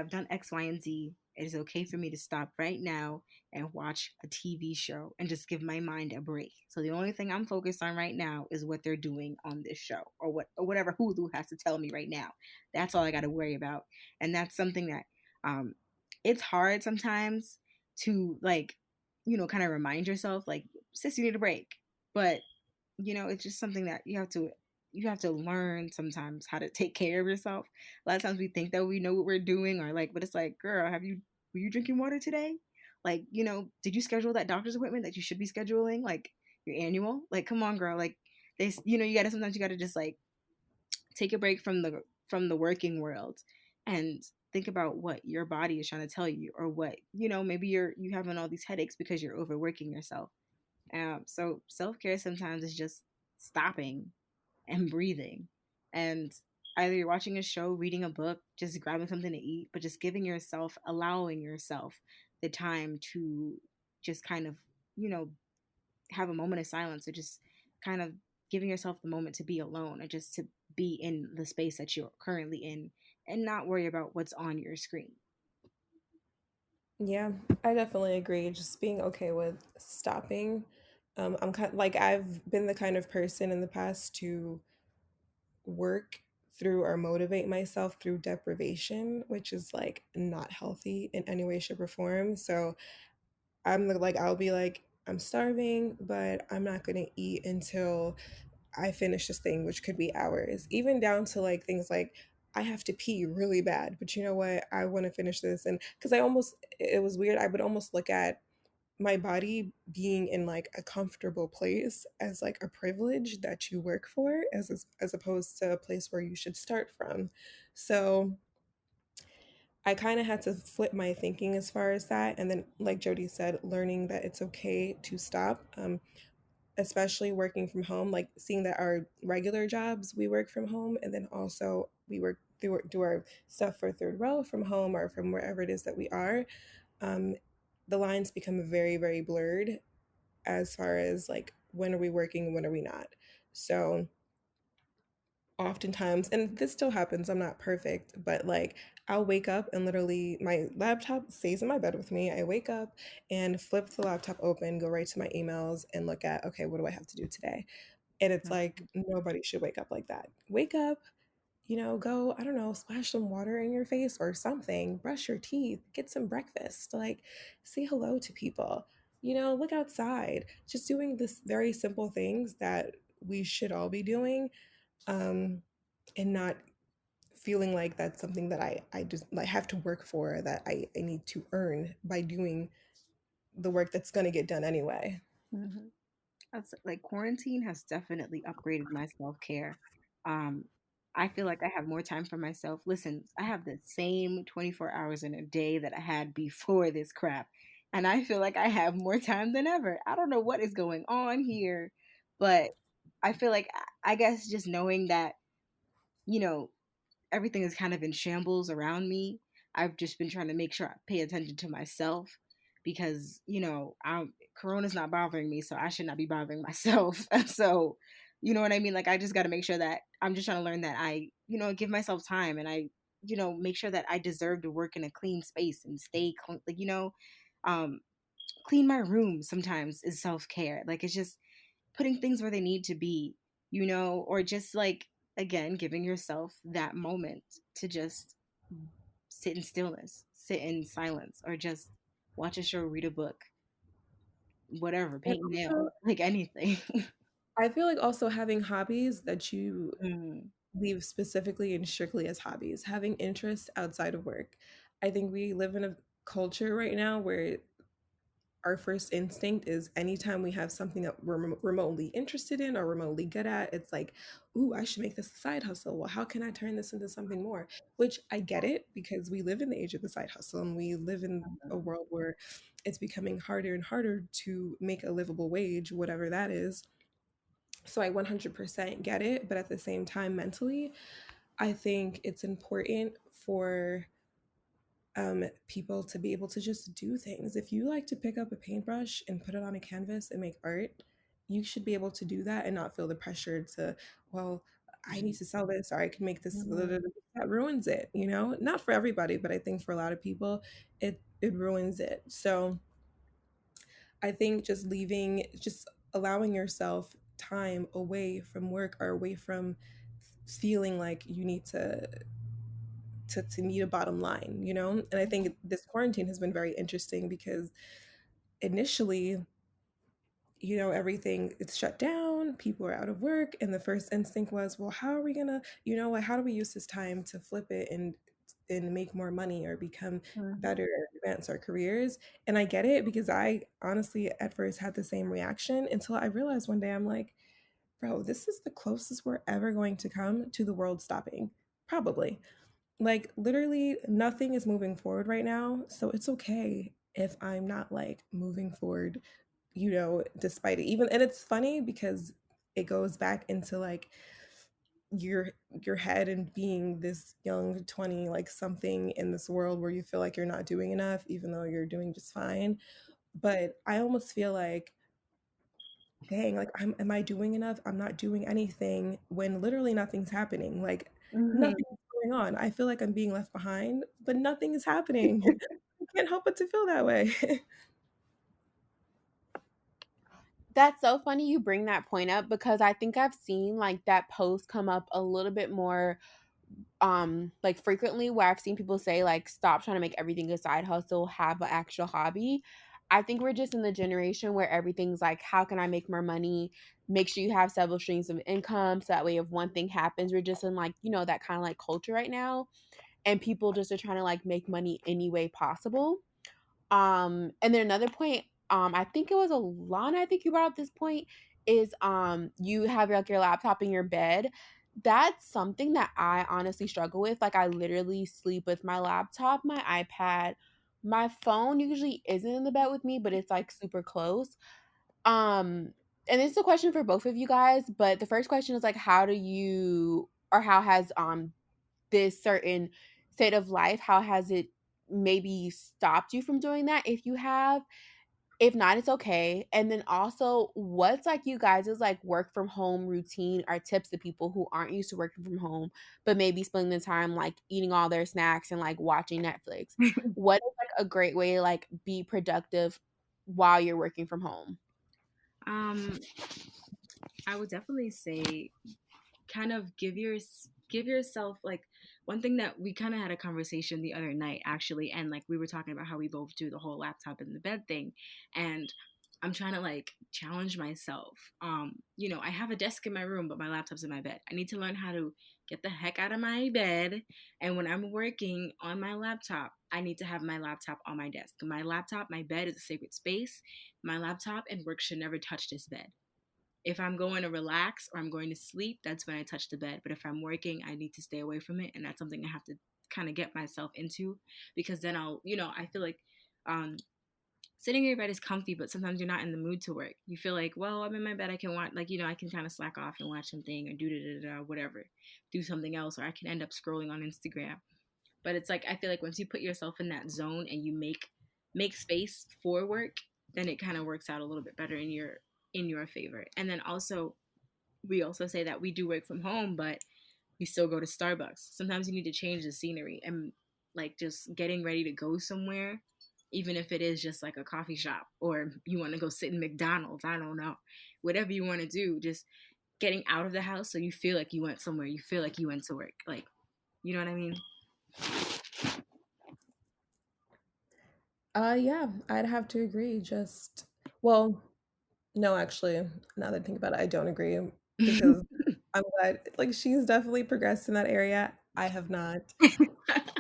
done X, Y, and Z. It is okay for me to stop right now and watch a TV show and just give my mind a break. So the only thing I'm focused on right now is what they're doing on this show, or whatever Hulu has to tell me right now. That's all I got to worry about. And that's something that um it's hard sometimes to like, kind of remind yourself like, sis, you need a break. But it's just something that you have to learn sometimes how to take care of yourself. A lot of times we think that we know what we're doing, or like, but it's like, girl, were you drinking water today? Like, did you schedule that doctor's appointment that you should be scheduling, like your annual? Like, come on, girl. Like, you gotta sometimes you gotta just like take a break from the working world and think about what your body is trying to tell you, or what maybe you having all these headaches because you're overworking yourself. So self care sometimes is just stopping and breathing. And either you're watching a show, reading a book, just grabbing something to eat, but just allowing yourself the time to just kind of, you know, have a moment of silence, or just kind of giving yourself the moment to be alone, or just to be in the space that you're currently in and not worry about what's on your screen. Yeah, I definitely agree. Just being okay with stopping. I'm kind like I've been the kind of person in the past to work through or motivate myself through deprivation, which is like not healthy in any way, shape, or form. So like I'll be like, I'm starving, but I'm not gonna eat until I finish this thing, which could be hours, even down to like things like I have to pee really bad, but you know what? I want to finish this. And because it was weird, I would almost look at my body being in like a comfortable place as like a privilege that you work for, as opposed to a place where you should start from. So I kind of had to flip my thinking as far as that. And then, like Jody said, learning that it's okay to stop. Especially working from home, like seeing that our regular jobs we work from home, and then also we work do our stuff for third row from home or from wherever it is that we are. Um, the lines become very, very blurred as far as like when are we working and when are we not. So oftentimes, and this still happens, I'm not perfect, but like I'll wake up and literally my laptop stays in my bed with me. I wake up and flip the laptop open, go right to my emails and look at, okay, what do I have to do today? And it's like nobody should wake up like that. Wake up, go, I don't know, splash some water in your face or something, brush your teeth, get some breakfast, like say hello to people, look outside, just doing this very simple things that we should all be doing, um, and not feeling like that's something that I just like have to work for, that I need to earn by doing the work that's going to get done anyway. Mhm. That's like quarantine has definitely upgraded my self-care. Um, I feel like I have more time for myself. Listen, I have the same 24 hours in a day that I had before this crap. And I feel like I have more time than ever. I don't know what is going on here, but I feel like I guess just knowing that, you know, everything is kind of in shambles around me. I've just been trying to make sure I pay attention to myself because, Corona's not bothering me, so I should not be bothering myself. So, you know what I mean? Like, I just got to make sure that I'm just trying to learn that give myself time, and make sure that I deserve to work in a clean space and stay clean, like, um, clean my room sometimes is self care. Like, it's just putting things where they need to be, or just like, again, giving yourself that moment to just sit in stillness, sit in silence, or just watch a show, read a book, whatever, And paint nails, also, like anything. I feel like also having hobbies that you Mm, leave specifically and strictly as hobbies, having interests outside of work. I think we live in a culture right now where our first instinct is anytime we have something that we're remotely interested in or remotely good at, it's like, ooh, I should make this a side hustle. Well, how can I turn this into something more? Which I get it because we live in the age of the side hustle and we live in a world where it's becoming harder and harder to make a livable wage, whatever that is. So I 100% get it, but at the same time, mentally, I think it's important for people to be able to just do things. If you like to pick up a paintbrush and put it on a canvas and make art, you should be able to do that and not feel the pressure to, well, I need to sell this or I can make this. Mhm. That ruins it, you know? Not for everybody, but I think for a lot of people, it ruins it. So I think just allowing yourself time away from work or away from feeling like you need to meet a bottom line, you know? And I think this quarantine has been very interesting because initially, you know, everything it's shut down, people are out of work, and the first instinct was, well, how are we gonna, you know, like how do we use this time to flip it and make more money or become Mhm. better or advance our careers? And I get it because I honestly at first had the same reaction until I realized one day I'm like, bro, this is the closest we're ever going to come to the world stopping. Probably. Like literally nothing is moving forward right now, so it's okay if I'm not like moving forward, you know, despite it. Even and it's funny because it goes back into like your your head and being this young 20 like something in this world where you feel like you're not doing enough even though you're doing just fine. But I almost feel like dang, like am I doing enough? I'm not doing anything when literally nothing's happening. Like Mhm. nothing's going on. I feel like I'm being left behind, but nothing is happening. I can't help but to feel that way. That's so funny you bring that point up because I think I've seen like that post come up a little bit more like frequently where I've seen people say like stop trying to make everything a side hustle, have an actual hobby. I think we're just in the generation where everything's like how can I make more money? Make sure you have several streams of income so that way if one thing happens, we're just in like, you know, that kind of like culture right now and people just are trying to like make money any way possible. And then another point, I think it was Alana, I think you brought up this point, is you have like your laptop in your bed. That's something that I honestly struggle with. Like I literally sleep with my laptop, my iPad, my phone usually isn't in the bed with me, but it's like super close. And it's a question for both of you guys, but the first question is like how do you or how has this certain state of life, how has it maybe stopped you from doing that if you have? If not, it's okay. And then also, what's like you guys' like work from home routine or tips to people who aren't used to working from home, but maybe spending the time like eating all their snacks and like watching Netflix? What is like a great way to like be productive while you're working from home? um, I would definitely say kind of give yourself like one thing that we kind of had a conversation the other night actually, and like we were talking about how we both do the whole laptop in the bed thing, and I'm trying to like challenge myself. You know, I have a desk in my room but my laptop's in my bed. I need to learn how to get the heck out of my bed, and when I'm working on my laptop I need to have my laptop on my desk. My laptop, my bed is a sacred space. My laptop and work should never touch this bed. If I'm going to relax or I'm going to sleep, that's when I touch the bed. But if I'm working, I need to stay away from it. And that's something I have to kind of get myself into, because then I'll, you know, I feel like um, sitting in your bed is comfy, but sometimes you're not in the mood to work. You feel like, well, I'm in my bed. I can watch, like, you know, I can kind of slack off and watch something or do da da da, whatever, do something else, or I can end up scrolling on Instagram. But it's like, I feel like once you put yourself in that zone and you make space for work, then it kind of works out a little bit better in your favor. And then also we also say that we do work from home, but we still go to Starbucks. Sometimes you need to change the scenery and like just getting ready to go somewhere, even if it is just like a coffee shop or you want to go sit in McDonald's, I don't know. Whatever you want to do, just getting out of the house so you feel like you went somewhere, you feel like you went to work. Like, you know what I mean? Yeah, I'd have to agree. Just well, no, actually, now that I think about it, I don't agree because I'm glad like she's definitely progressed in that area. I have not.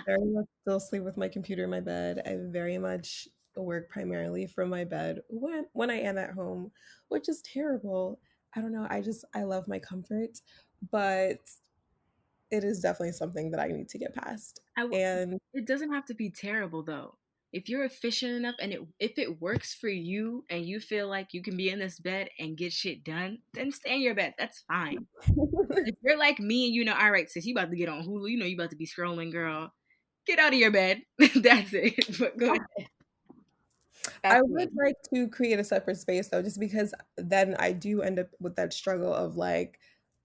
Very much still sleep with my computer in my bed. I very much work primarily from my bed when I am at home, which is terrible. I don't know. I love my comfort, but it is definitely something that I need to get past. I w- And it doesn't have to be terrible though. if you're efficient enough and if it works for you and you feel like you can be in this bed and get shit done, then stay in your bed. That's fine. If you're like me and all right, sis, you about to get on Hulu, you about to be scrolling, girl. Get out of your bed. That's it. But go ahead. I That's would me. like to create a separate space though, just because then I do end up with that struggle of like,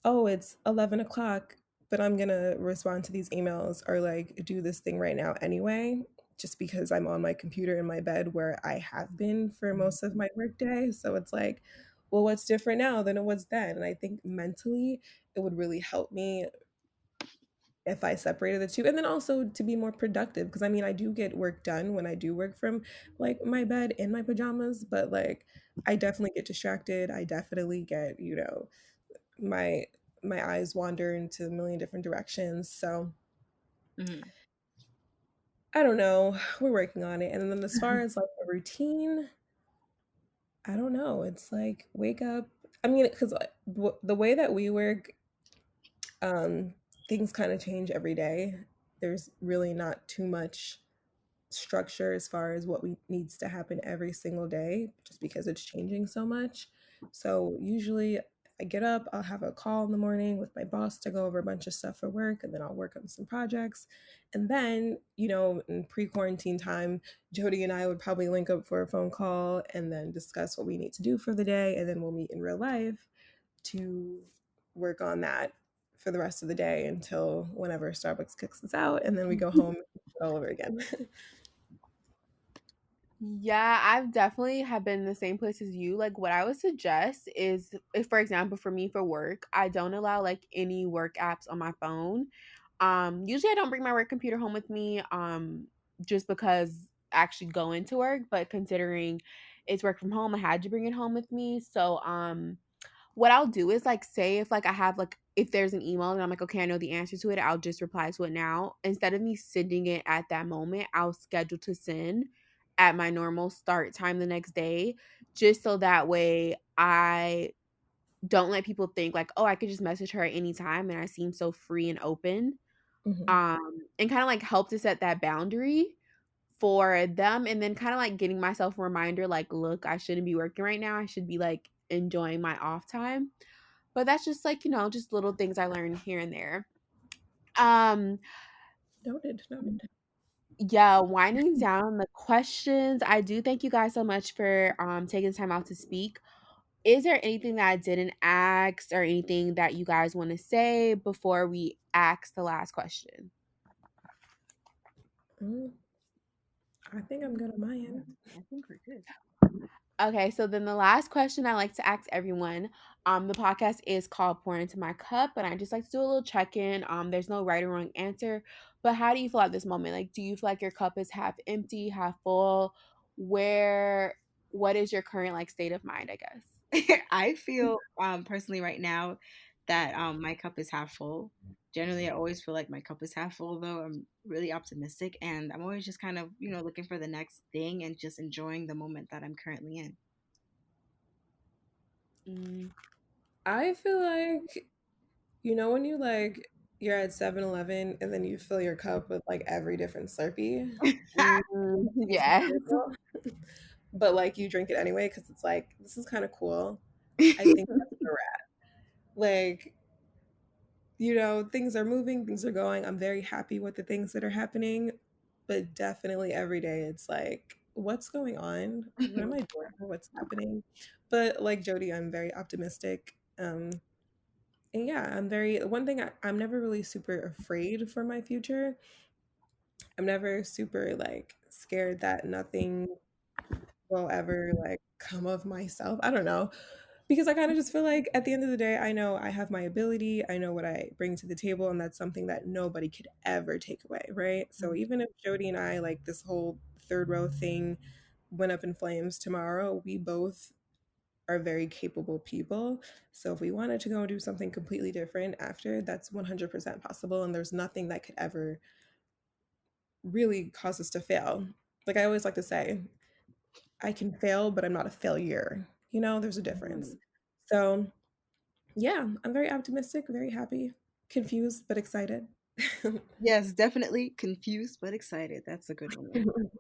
oh, it's 11 o'clock, but I'm gonna respond to these emails or like do this thing right now anyway, just because I'm on my computer in my bed where I have been for most of my workday. So it's like, well, what's different now than it was then? And I think mentally it would really help me if I separated the two. And then also to be more productive. Because I mean, I do get work done when I do work from like my bed in my pajamas, but like I definitely get distracted. I definitely get, my my eyes wander into a million different directions. So Mhm. I don't know. We're working on it. And then as far as like a routine, I don't know. It's like wake up. I mean, because the way that we work, um, things kind of change every day. There's really not too much structure as far as what we needs to happen every single day just because it's changing so much. So usually I get up, I'll have a call in the morning with my boss to go over a bunch of stuff for work and then I'll work on some projects. And then, in pre-quarantine time, Jody and I would probably link up for a phone call and then discuss what we need to do for the day and then we'll meet in real life to work on that for the rest of the day until whenever Starbucks kicks us out and then we go home all over again. Yeah, I've definitely have been in the same place as you. Like what I would suggest is if for example for me for work, I don't allow like any work apps on my phone. Usually I don't bring my work computer home with me just because I actually go into work, but considering it's work from home, I had to bring it home with me. So what I'll do is like say if like I have like if there's an email and I'm like, okay, I know the answer to it, I'll just reply to it now. Instead of me sending it at that moment, I'll schedule to send at my normal start time the next day, just so that way I don't let people think like, oh, I could just message her at any time and I seem so free and open. Mhm. And kind of like help to set that boundary for them and then kind of like getting myself a reminder like, look, I shouldn't be working right now. I should be like enjoying my off time. But that's just like, just little things I learned here and there. Um, Noted, noted. yeah, winding down the questions. I do thank you guys so much for taking the time out to speak. Is there anything that I didn't ask or anything that you guys want to say before we ask the last question? Mm, I think I'm good on my end. I think we're good. Okay, so then the last question I like to ask everyone, the podcast is called Pour Into My Cup, and I just like to do a little check-in. There's no right or wrong answer, but how do you feel at this moment? Like, do you feel like your cup is half empty, half full? Where, what is your current like state of mind, I guess? I feel personally right now that my cup is half full. Generally, I always feel like my cup is half full, though. I'm really optimistic and I'm always just kind of, looking for the next thing and just enjoying the moment that I'm currently in. Mm. I feel like, when you're at 7-Eleven and then you fill your cup with like every different Slurpee, Mm, tastes yeah. terrible, but like you drink it anyway because it's like, this is kind of cool. I think that's where we're at. Like, things are moving, things are going. I'm very happy with the things that are happening, but definitely every day it's like, what's going on? What am I doing? What's happening? But like Jody, I'm very optimistic. And yeah, one thing I'm never really super afraid for my future. I'm never super like scared that nothing will ever like come of myself. I don't know. Because I kind of just feel like at the end of the day, I know I have my ability, I know what I bring to the table, and that's something that nobody could ever take away, right? So even if Jody and I, like this whole third row thing went up in flames tomorrow, we both are very capable people. So if we wanted to go do something completely different after, that's 100% possible. And there's nothing that could ever really cause us to fail. Like I always like to say, I can fail, but I'm not a failure. There's a difference. Mhm. So yeah, I'm very optimistic, very happy, confused, but excited. Yes, definitely confused but excited. That's a good one.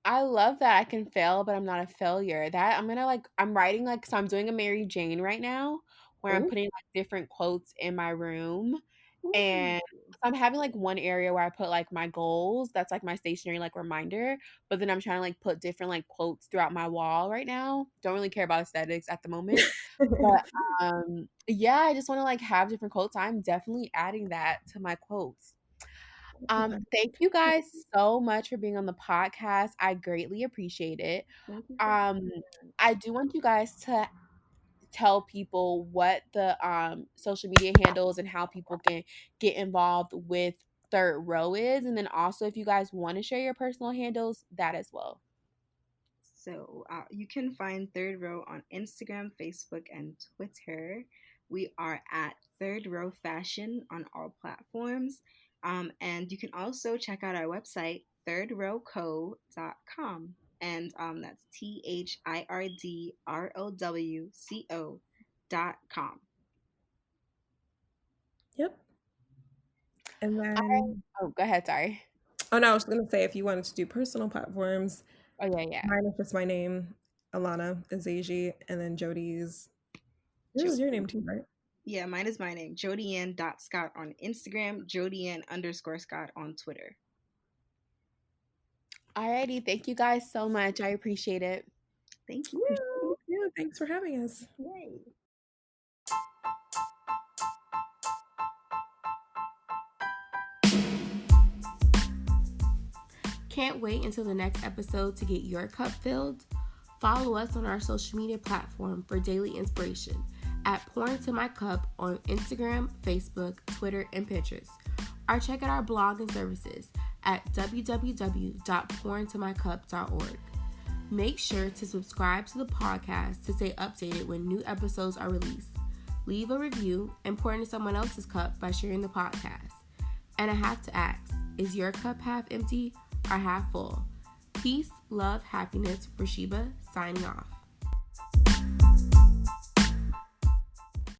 I love that I can fail, but I'm not a failure. That I'm writing so I'm doing a Mary Jane right now where I'm Oh, putting like different quotes in my room. Ooh. And so I'm having like one area where I put like my goals. That's like my stationary like reminder. But then I'm trying to like put different like quotes throughout my wall right now. Don't really care about aesthetics at the moment. But yeah, I just want to like have different quotes. I'm definitely adding that to my quotes. Thank you guys so much for being on the podcast. I greatly appreciate it. Thank you for Um, I do want you guys to tell people what the social media handles and how people can get involved with Third Row is, and then also if you guys want to share your personal handles, that as well. So you can find Third Row on Instagram, Facebook, and Twitter. We are at Third Row Fashion on all platforms. And you can also check out our website, thirdrowco.com. And that's THIRDROWCO.com. yep. And All right. then, Oh, go ahead. Sorry. oh no, I was gonna say if you wanted to do personal platforms, Oh yeah, yeah. mine is just my name, Alana Azaji, and then Jody's. Yours is your Jody. name too, right? Yeah, mine is my name, Jodi Ann Scott on Instagram, Jodi Ann _ Scott on Twitter. Alrighty. Thank you guys so much. I appreciate it. Thank Thank you. you. Thanks for having us. Yay. Can't wait until the next episode to get your cup filled? Follow us on our social media platform for daily inspiration at Pour Into My Cup on Instagram, Facebook, Twitter, and Pinterest. Or check out our blog and services at www.pourintomycup.org. Make sure to subscribe to the podcast to stay updated when new episodes are released. Leave a review and pour into someone else's cup by sharing the podcast. And I have to ask, is your cup half empty or half full? Peace, love, happiness. Rashiba, signing off.